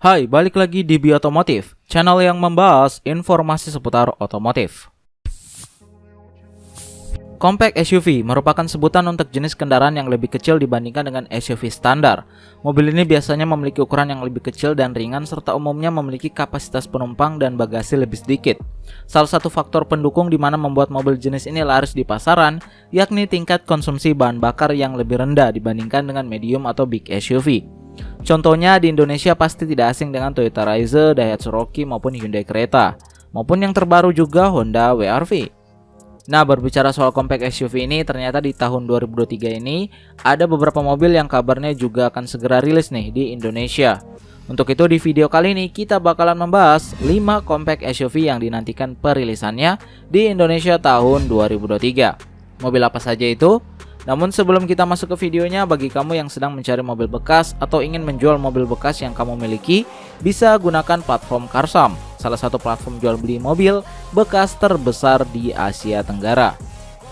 Hai, balik lagi di Bi Otomotif, channel yang membahas informasi seputar otomotif. Compact SUV merupakan sebutan untuk jenis kendaraan yang lebih kecil dibandingkan dengan SUV standar. Mobil ini biasanya memiliki ukuran yang lebih kecil dan ringan serta umumnya memiliki kapasitas penumpang dan bagasi lebih sedikit. Salah satu faktor pendukung di mana membuat mobil jenis ini laris di pasaran, yakni tingkat konsumsi bahan bakar yang lebih rendah dibandingkan dengan medium atau big SUV. Contohnya di Indonesia pasti tidak asing dengan Toyota Raiser, Daihatsu Rocky maupun Hyundai Creta, maupun yang terbaru juga Honda WRV. Nah, berbicara soal compact SUV ini, ternyata di tahun 2023 ini ada beberapa mobil yang kabarnya juga akan segera rilis nih di Indonesia. Untuk itu di video kali ini kita bakalan membahas 5 compact SUV yang dinantikan perilisannya di Indonesia tahun 2023. Mobil apa saja itu? Namun sebelum kita masuk ke videonya, bagi kamu yang sedang mencari mobil bekas atau ingin menjual mobil bekas yang kamu miliki, bisa gunakan platform Carsam, salah satu platform jual beli mobil bekas terbesar di Asia Tenggara.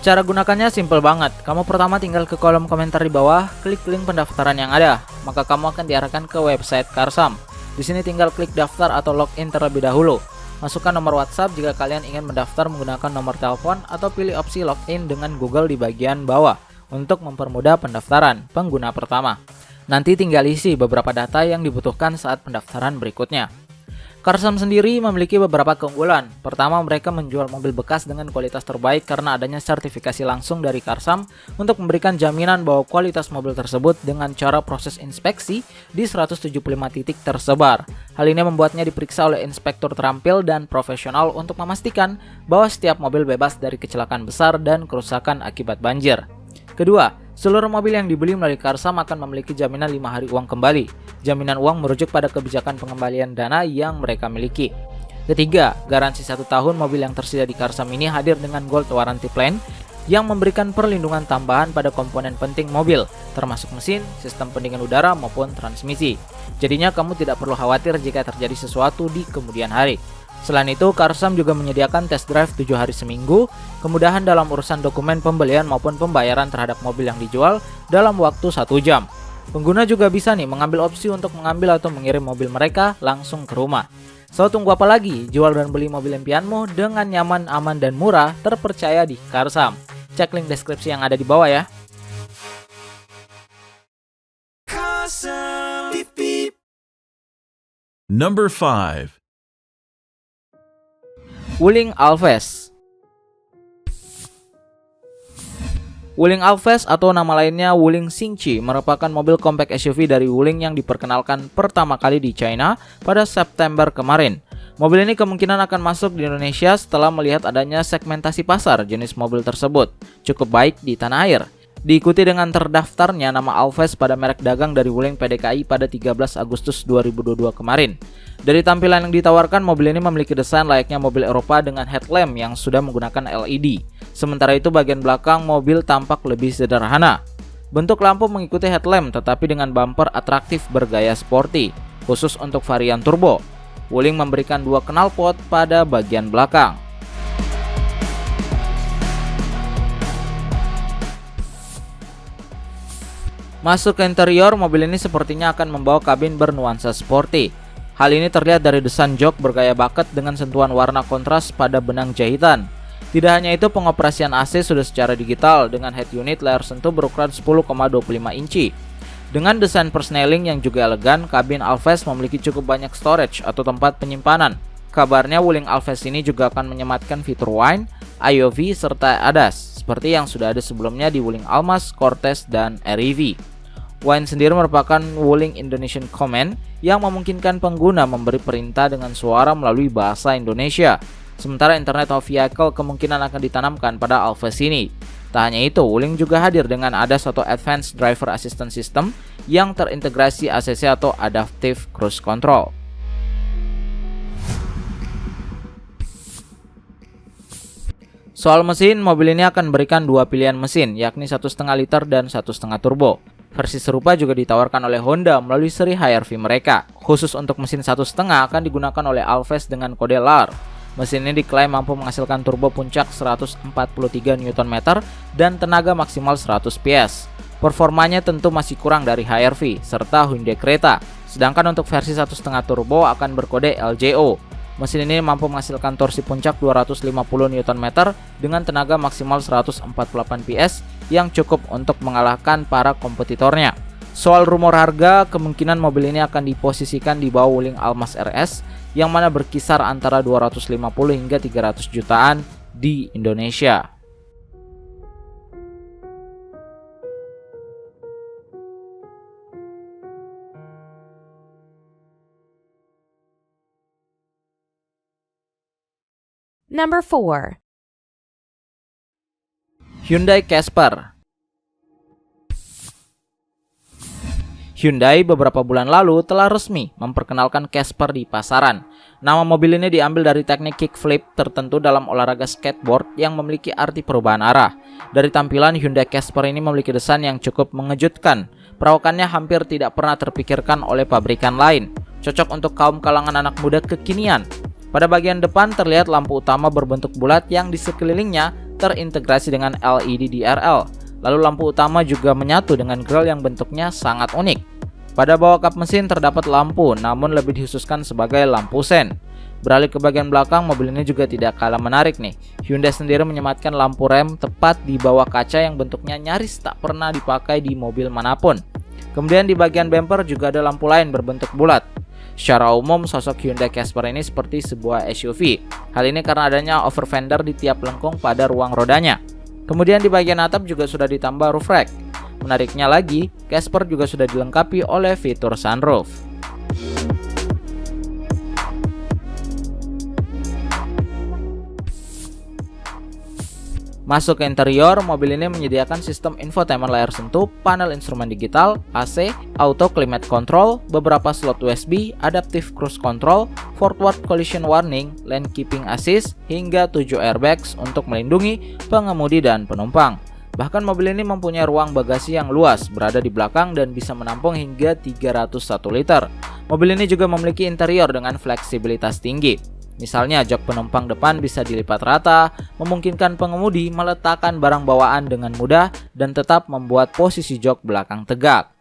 Cara gunakannya simple banget. Kamu pertama tinggal ke kolom komentar di bawah, klik link pendaftaran yang ada, maka kamu akan diarahkan ke website Carsam. Di sini tinggal klik daftar atau login terlebih dahulu. Masukkan nomor WhatsApp jika kalian ingin mendaftar menggunakan nomor telepon, atau pilih opsi login dengan Google di bagian bawah untuk mempermudah pendaftaran pengguna pertama. Nanti tinggal isi beberapa data yang dibutuhkan saat pendaftaran berikutnya. Carsam sendiri memiliki beberapa keunggulan. Pertama, mereka menjual mobil bekas dengan kualitas terbaik karena adanya sertifikasi langsung dari Carsam untuk memberikan jaminan bahwa kualitas mobil tersebut dengan cara proses inspeksi di 175 titik tersebar. Hal ini membuatnya diperiksa oleh inspektur terampil dan profesional untuk memastikan bahwa setiap mobil bebas dari kecelakaan besar dan kerusakan akibat banjir. Kedua, seluruh mobil yang dibeli melalui Carsam akan memiliki jaminan 5 hari uang kembali. Jaminan uang merujuk pada kebijakan pengembalian dana yang mereka miliki. Ketiga, garansi 1 tahun mobil yang tersedia di Carsam ini hadir dengan Gold Warranty Plan yang memberikan perlindungan tambahan pada komponen penting mobil, termasuk mesin, sistem pendingin udara maupun transmisi. Jadinya kamu tidak perlu khawatir jika terjadi sesuatu di kemudian hari. Selain itu, Carsam juga menyediakan test drive 7 hari seminggu, kemudahan dalam urusan dokumen pembelian maupun pembayaran terhadap mobil yang dijual dalam waktu 1 jam. Pengguna juga bisa nih mengambil opsi untuk mengambil atau mengirim mobil mereka langsung ke rumah. So, tunggu apa lagi? Jual dan beli mobil impianmu dengan nyaman, aman, dan murah terpercaya di Carsam. Cek link deskripsi yang ada di bawah ya. Number 5. Wuling Alphest. Wuling Alphest atau nama lainnya Wuling Xingqi merupakan mobil compact SUV dari Wuling yang diperkenalkan pertama kali di China pada September kemarin. Mobil ini kemungkinan akan masuk di Indonesia setelah melihat adanya segmentasi pasar jenis mobil tersebut cukup baik di tanah air. Diikuti dengan terdaftarnya nama Alphest pada merek dagang dari Wuling PDKI pada 13 Agustus 2022 kemarin. Dari tampilan yang ditawarkan, mobil ini memiliki desain layaknya mobil Eropa dengan headlamp yang sudah menggunakan LED. Sementara itu bagian belakang mobil tampak lebih sederhana. Bentuk lampu mengikuti headlamp tetapi dengan bumper atraktif bergaya sporty, khusus untuk varian turbo. Wuling memberikan 2 knalpot pada bagian belakang. Masuk ke interior, mobil ini sepertinya akan membawa kabin bernuansa sporty. Hal ini terlihat dari desain jok bergaya bucket dengan sentuhan warna kontras pada benang jahitan. Tidak hanya itu, pengoperasian AC sudah secara digital dengan head unit layar sentuh berukuran 10,25 inci. Dengan desain persneling yang juga elegan, kabin Alphest memiliki cukup banyak storage atau tempat penyimpanan. Kabarnya Wuling Alphest ini juga akan menyematkan fitur Wine, IOV, serta ADAS seperti yang sudah ada sebelumnya di Wuling Almas, Cortez, dan REV. Wine sendiri merupakan Wuling Indonesian Command yang memungkinkan pengguna memberi perintah dengan suara melalui bahasa Indonesia. Sementara Internet of Vehicle kemungkinan akan ditanamkan pada Alphest ini. Tak hanya itu, Wuling juga hadir dengan ADAS atau Advanced Driver Assistance System yang terintegrasi ACC atau Adaptive Cruise Control. Soal mesin, mobil ini akan berikan 2 pilihan mesin, yakni 1,5 liter dan 1,5 turbo. Versi serupa juga ditawarkan oleh Honda melalui seri HR-V mereka. Khusus untuk mesin 1,5 akan digunakan oleh Alphest dengan kode LAR. Mesin ini diklaim mampu menghasilkan turbo puncak 143 Nm dan tenaga maksimal 100 PS. Performanya tentu masih kurang dari HR-V serta Hyundai Creta. Sedangkan untuk versi 1.5 turbo akan berkode LJO. Mesin ini mampu menghasilkan torsi puncak 250 Nm dengan tenaga maksimal 148 PS yang cukup untuk mengalahkan para kompetitornya. Soal rumor harga, kemungkinan mobil ini akan diposisikan di bawah Wuling Almas RS yang mana berkisar antara 250 hingga 300 jutaan di Indonesia. Number 4. Hyundai Casper. Hyundai beberapa bulan lalu telah resmi memperkenalkan Casper di pasaran. Nama mobil ini diambil dari teknik kickflip tertentu dalam olahraga skateboard yang memiliki arti perubahan arah. Dari tampilan, Hyundai Casper ini memiliki desain yang cukup mengejutkan. Perawakannya hampir tidak pernah terpikirkan oleh pabrikan lain. Cocok untuk kaum kalangan anak muda kekinian. Pada bagian depan terlihat lampu utama berbentuk bulat yang di sekelilingnya terintegrasi dengan LED DRL. Lalu lampu utama juga menyatu dengan grill yang bentuknya sangat unik. Pada bawah kap mesin terdapat lampu, namun lebih dikhususkan sebagai lampu sen. Beralih ke bagian belakang, mobil ini juga tidak kalah menarik nih. Hyundai sendiri menyematkan lampu rem tepat di bawah kaca yang bentuknya nyaris tak pernah dipakai di mobil manapun. Kemudian di bagian bumper juga ada lampu lain berbentuk bulat. Secara umum, sosok Hyundai Casper ini seperti sebuah SUV. Hal ini karena adanya over fender di tiap lengkung pada ruang rodanya. Kemudian di bagian atap juga sudah ditambah roof rack. Menariknya lagi, Casper juga sudah dilengkapi oleh fitur sunroof. Masuk ke interior, mobil ini menyediakan sistem infotainment layar sentuh, panel instrumen digital, AC, auto climate control, beberapa slot USB, adaptive cruise control, forward collision warning, lane keeping assist, hingga 7 airbags untuk melindungi pengemudi dan penumpang. Bahkan mobil ini mempunyai ruang bagasi yang luas, berada di belakang dan bisa menampung hingga 301 liter. Mobil ini juga memiliki interior dengan fleksibilitas tinggi. Misalnya jok penumpang depan bisa dilipat rata, memungkinkan pengemudi meletakkan barang bawaan dengan mudah dan tetap membuat posisi jok belakang tegak.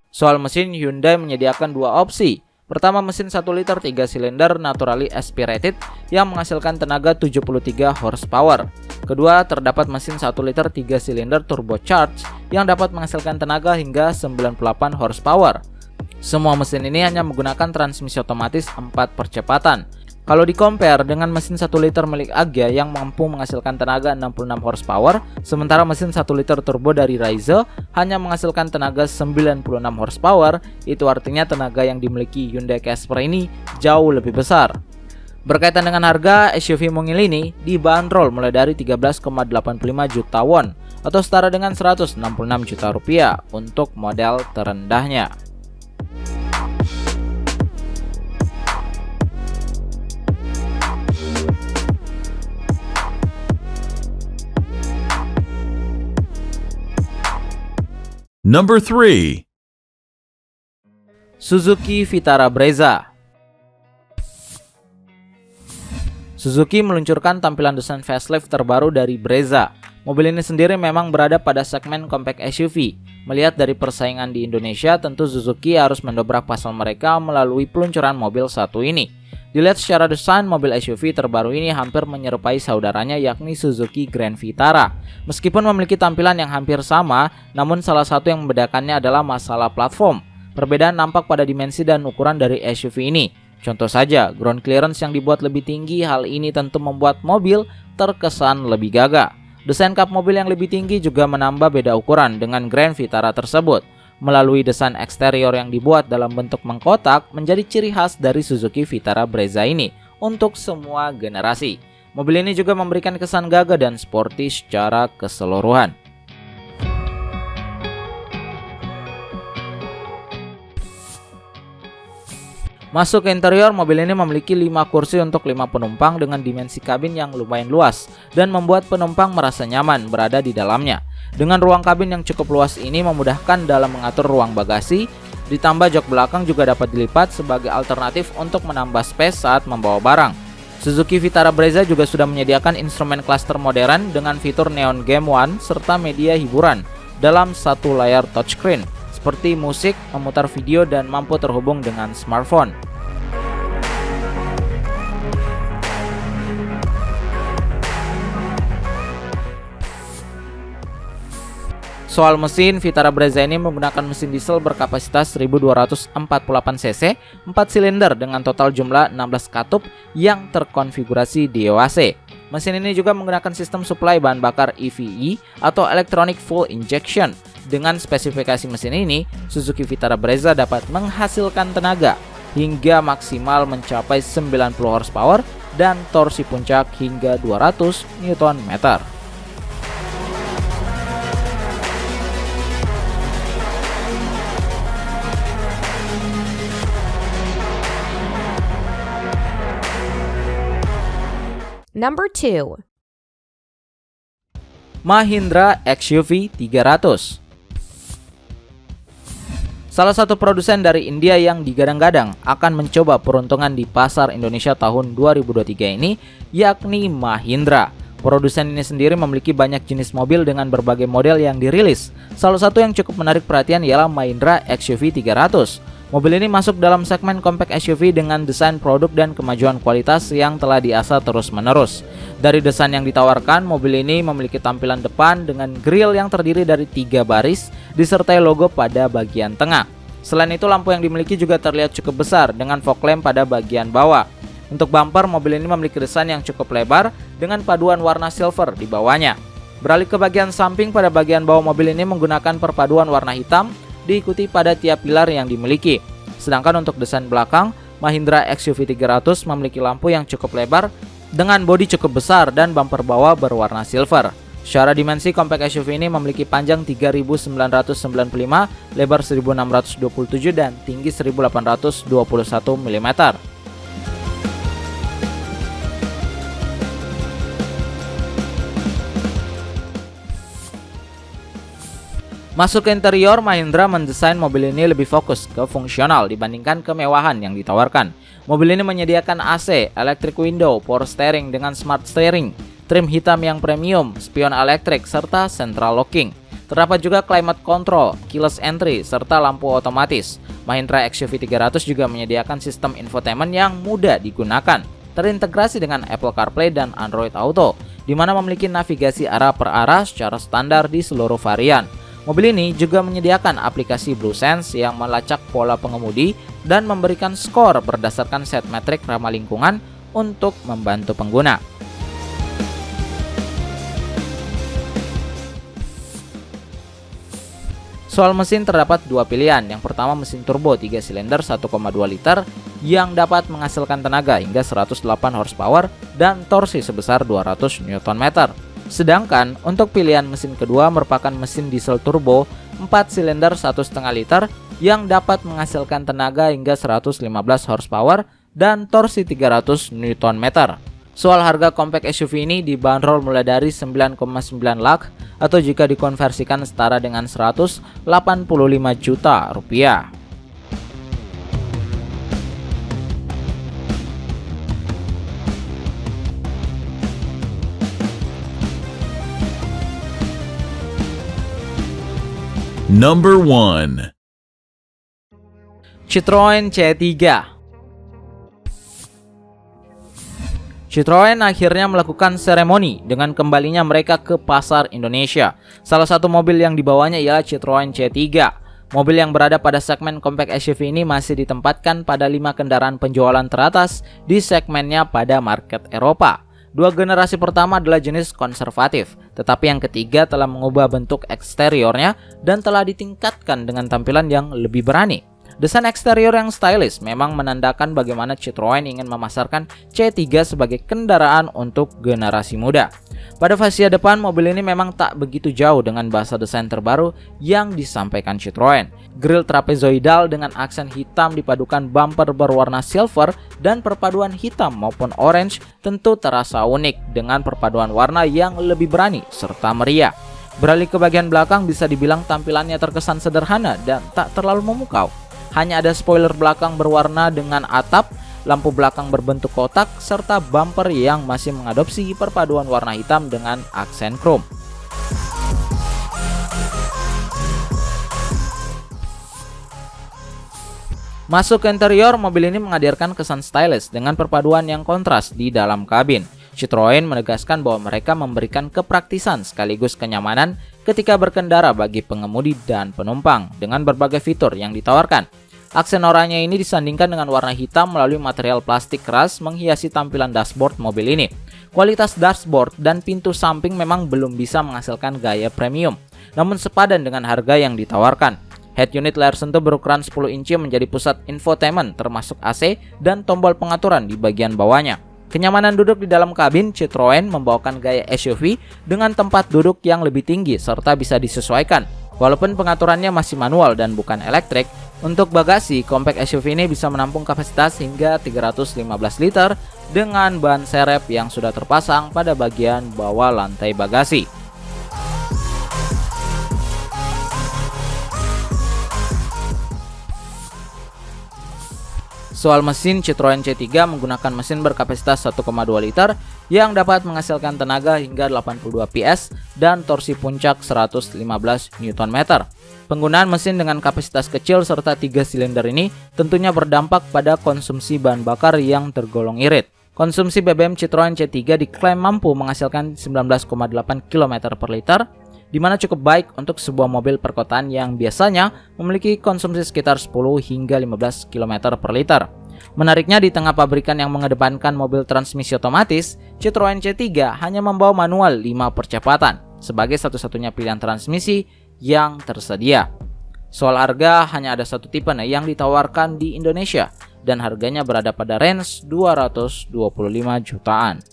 Soal mesin, Hyundai menyediakan dua opsi. Pertama, mesin 1 liter 3 silinder naturally aspirated yang menghasilkan tenaga 73 horsepower. Kedua, terdapat mesin 1 liter 3 silinder turbocharged yang dapat menghasilkan tenaga hingga 98 horsepower. Semua mesin ini hanya menggunakan transmisi otomatis 4 percepatan. Kalau di-compare dengan mesin 1 liter milik Agya yang mampu menghasilkan tenaga 66 horsepower, sementara mesin 1 liter turbo dari Raizo hanya menghasilkan tenaga 96 horsepower, itu artinya tenaga yang dimiliki Hyundai Casper ini jauh lebih besar. Berkaitan dengan harga, SUV mungil ini dibanderol mulai dari 13,85 juta won atau setara dengan 166 juta rupiah untuk model terendahnya. Number 3. Suzuki Vitara Brezza. Suzuki meluncurkan tampilan desain facelift terbaru dari Brezza. Mobil ini sendiri memang berada pada segmen compact SUV. Melihat dari persaingan di Indonesia, tentu Suzuki harus mendobrak pasar mereka melalui peluncuran mobil satu ini. Dilihat secara desain, mobil SUV terbaru ini hampir menyerupai saudaranya yakni Suzuki Grand Vitara. Meskipun memiliki tampilan yang hampir sama, namun salah satu yang membedakannya adalah masalah platform. Perbedaan nampak pada dimensi dan ukuran dari SUV ini. Contoh saja, ground clearance yang dibuat lebih tinggi, hal ini tentu membuat mobil terkesan lebih gagah. Desain kap mobil yang lebih tinggi juga menambah beda ukuran dengan Grand Vitara tersebut. Melalui desain eksterior yang dibuat dalam bentuk mengkotak menjadi ciri khas dari Suzuki Vitara Brezza ini untuk semua generasi. Mobil ini juga memberikan kesan gagah dan sporty secara keseluruhan. Masuk ke interior, mobil ini memiliki 5 kursi untuk 5 penumpang dengan dimensi kabin yang lumayan luas dan membuat penumpang merasa nyaman berada di dalamnya. Dengan ruang kabin yang cukup luas ini memudahkan dalam mengatur ruang bagasi, ditambah jok belakang juga dapat dilipat sebagai alternatif untuk menambah space saat membawa barang. Suzuki Vitara Brezza juga sudah menyediakan instrumen cluster modern dengan fitur Neon Game One serta media hiburan dalam satu layar touchscreen, seperti musik, memutar video, dan mampu terhubung dengan smartphone. Soal mesin, Vitara Brezza ini menggunakan mesin diesel berkapasitas 1248 cc, 4 silinder dengan total jumlah 16 katup yang terkonfigurasi DOHC. Mesin ini juga menggunakan sistem suplai bahan bakar EVE atau Electronic Fuel Injection. Dengan spesifikasi mesin ini, Suzuki Vitara Brezza dapat menghasilkan tenaga hingga maksimal mencapai 90 horsepower dan torsi puncak hingga 200 Nm. Number 2. Mahindra XUV 300. Salah satu produsen dari India yang digadang-gadang akan mencoba peruntungan di pasar Indonesia tahun 2023 ini, yakni Mahindra. Produsen ini sendiri memiliki banyak jenis mobil dengan berbagai model yang dirilis. Salah satu yang cukup menarik perhatian ialah Mahindra XUV 300. Mobil ini masuk dalam segmen compact SUV dengan desain produk dan kemajuan kualitas yang telah diasah terus-menerus. Dari desain yang ditawarkan, mobil ini memiliki tampilan depan dengan grill yang terdiri dari 3 baris disertai logo pada bagian tengah. Selain itu, lampu yang dimiliki juga terlihat cukup besar dengan fog lamp pada bagian bawah. Untuk bumper, mobil ini memiliki desain yang cukup lebar dengan paduan warna silver di bawahnya. Beralih ke bagian samping, pada bagian bawah mobil ini menggunakan perpaduan warna hitam diikuti pada tiap pilar yang dimiliki. Sedangkan untuk desain belakang, Mahindra XUV 300 memiliki lampu yang cukup lebar dengan bodi cukup besar dan bumper bawah berwarna silver. Secara dimensi, compact SUV ini memiliki panjang 3.995, lebar 1.627 dan tinggi 1.821 mm. Masuk ke interior, Mahindra mendesain mobil ini lebih fokus ke fungsional dibandingkan kemewahan yang ditawarkan. Mobil ini menyediakan AC, electric window, power steering dengan smart steering, trim hitam yang premium, spion elektrik, serta central locking. Terdapat juga climate control, keyless entry, serta lampu otomatis. Mahindra XUV 300 juga menyediakan sistem infotainment yang mudah digunakan, terintegrasi dengan Apple CarPlay dan Android Auto, di mana memiliki navigasi arah per arah secara standar di seluruh varian. Mobil ini juga menyediakan aplikasi BlueSense yang melacak pola pengemudi dan memberikan skor berdasarkan set metrik ramah lingkungan untuk membantu pengguna. Soal mesin, terdapat 2 pilihan. Yang pertama, mesin turbo 3 silinder 1,2 liter yang dapat menghasilkan tenaga hingga 108 horsepower dan torsi sebesar 200 Nm. Sedangkan untuk pilihan mesin kedua merupakan mesin diesel turbo 4 silinder 1,5 liter yang dapat menghasilkan tenaga hingga 115 horsepower dan torsi 300 Nm. Soal harga compact SUV ini dibanderol mulai dari 9,9 lakh atau jika dikonversikan setara dengan 185 juta rupiah. Number 1. Citroen C3. Citroen akhirnya melakukan seremoni dengan kembalinya mereka ke pasar Indonesia. Salah satu mobil yang dibawanya ialah Citroen C3. Mobil yang berada pada segmen compact SUV ini masih ditempatkan pada 5 kendaraan penjualan teratas di segmennya pada market Eropa. 2 generasi pertama adalah jenis konservatif, tetapi yang ketiga telah mengubah bentuk eksteriornya dan telah ditingkatkan dengan tampilan yang lebih berani. Desain eksterior yang stylish memang menandakan bagaimana Citroen ingin memasarkan C3 sebagai kendaraan untuk generasi muda. Pada fascia depan, mobil ini memang tak begitu jauh dengan bahasa desain terbaru yang disampaikan Citroen. Grill trapezoidal dengan aksen hitam dipadukan bumper berwarna silver dan perpaduan hitam maupun orange tentu terasa unik dengan perpaduan warna yang lebih berani serta meriah. Beralih ke bagian belakang, bisa dibilang tampilannya terkesan sederhana dan tak terlalu memukau. Hanya ada spoiler belakang berwarna dengan atap lampu belakang berbentuk kotak, serta bumper yang masih mengadopsi perpaduan warna hitam dengan aksen chrome. Masuk ke interior, mobil ini menghadirkan kesan stylish dengan perpaduan yang kontras di dalam kabin. Citroen menegaskan bahwa mereka memberikan kepraktisan sekaligus kenyamanan ketika berkendara bagi pengemudi dan penumpang dengan berbagai fitur yang ditawarkan. Aksen oranye ini disandingkan dengan warna hitam melalui material plastik keras menghiasi tampilan dashboard mobil ini. Kualitas dashboard dan pintu samping memang belum bisa menghasilkan gaya premium, namun sepadan dengan harga yang ditawarkan. Head unit layar sentuh berukuran 10 inci menjadi pusat infotainment termasuk AC dan tombol pengaturan di bagian bawahnya. Kenyamanan duduk di dalam kabin, Citroen membawakan gaya SUV dengan tempat duduk yang lebih tinggi serta bisa disesuaikan. Walaupun pengaturannya masih manual dan bukan elektrik, untuk bagasi, compact SUV ini bisa menampung kapasitas hingga 315 liter dengan ban serep yang sudah terpasang pada bagian bawah lantai bagasi. Soal mesin, Citroen C3 menggunakan mesin berkapasitas 1,2 liter yang dapat menghasilkan tenaga hingga 82 PS dan torsi puncak 115 Nm. Penggunaan mesin dengan kapasitas kecil serta 3 silinder ini tentunya berdampak pada konsumsi bahan bakar yang tergolong irit. Konsumsi BBM Citroen C3 diklaim mampu menghasilkan 19,8 km per liter, di mana cukup baik untuk sebuah mobil perkotaan yang biasanya memiliki konsumsi sekitar 10 hingga 15 km per liter. Menariknya, di tengah pabrikan yang mengedepankan mobil transmisi otomatis, Citroen C3 hanya membawa manual 5 percepatan sebagai satu-satunya pilihan transmisi yang tersedia. Soal harga, hanya ada satu tipe yang ditawarkan di Indonesia dan harganya berada pada range 225 jutaan.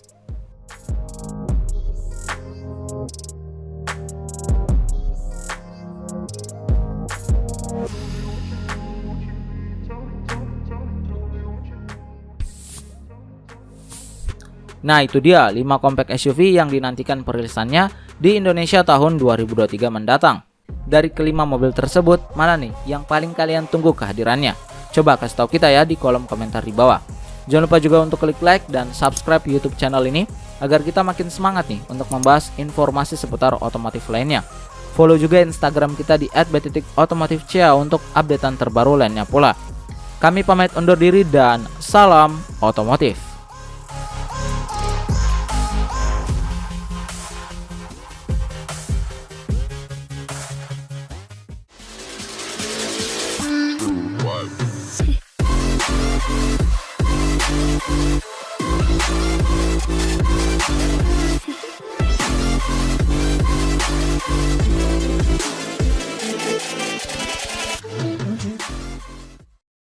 Nah, itu dia 5 compact SUV yang dinantikan perilisannya di Indonesia tahun 2023 mendatang. Dari kelima mobil tersebut, mana nih yang paling kalian tunggu kehadirannya? Coba kasih tahu kita ya di kolom komentar di bawah. Jangan lupa juga untuk klik like dan subscribe YouTube channel ini agar kita makin semangat nih untuk membahas informasi seputar otomotif lainnya. Follow juga Instagram kita di @b.otomotifca untuk updatean terbaru lainnya pula. Kami pamit undur diri dan salam otomotif.